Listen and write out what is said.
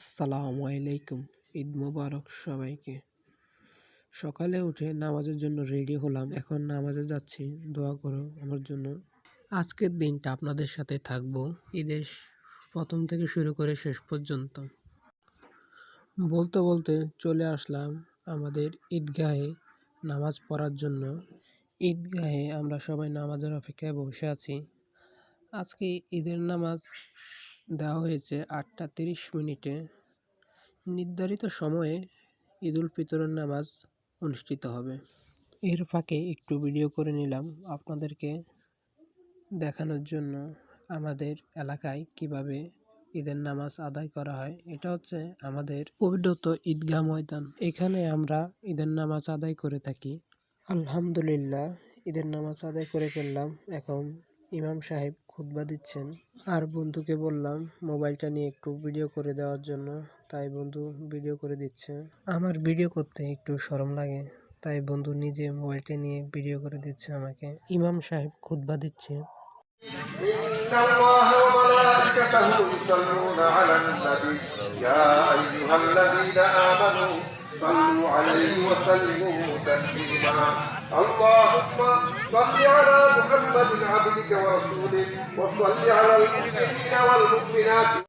আসসালামু আলাইকুম। ঈদ মোবারক সবাইকে। সকালে উঠে নামাজের জন্য রেডি হলাম। এখন নামাজে যাচ্ছি, দোয়া করো আমার জন্য। আজকের দিনটা আপনাদের সাথে থাকবো, ঈদের প্রথম থেকে শুরু করে শেষ পর্যন্ত। বলতে বলতে চলে আসলাম আমাদের ঈদগাহে নামাজ পড়ার জন্য। ঈদগাহে আমরা সবাই নামাজের অপেক্ষায় বসে আছি। আজকে ঈদের নামাজ দেওয়া হয়েছে 8টা 30 মিনিটে। নির্ধারিত সময়ে ঈদুল ফিতরের নামাজ অনুষ্ঠিত হবে। এর ফাঁকে একটু ভিডিও করে নিলাম আপনাদেরকে দেখানোর জন্য আমাদের এলাকায় কিভাবে ঈদের নামাজ আদায় করা হয়। এটা হচ্ছে আমাদের পবিত্র ঈদগাহ ময়দান। এখানে আমরা ঈদের নামাজ আদায় করে থাকি। আলহামদুলিল্লাহ, ঈদের নামাজ আদায় করে ফেললাম। এখন ইমাম সাহেব খুতবা দিচ্ছেন, আর বন্ধুকে বললাম মোবাইলটা নিয়ে একটু ভিডিও করে দেওয়ার জন্য, তাই বন্ধু ভিডিও করে দিচ্ছে। আমার ভিডিও করতে একটু শরম লাগে, তাই বন্ধু নিজে মোবাইলটা নিয়ে ভিডিও করে দিচ্ছে আমাকে। ইমাম সাহেব খুতবা দিচ্ছে। صلوا عليه وسلموا تسليما اللهم صل على محمد عبدك ورسولك وصل على المؤمنين والمؤمنات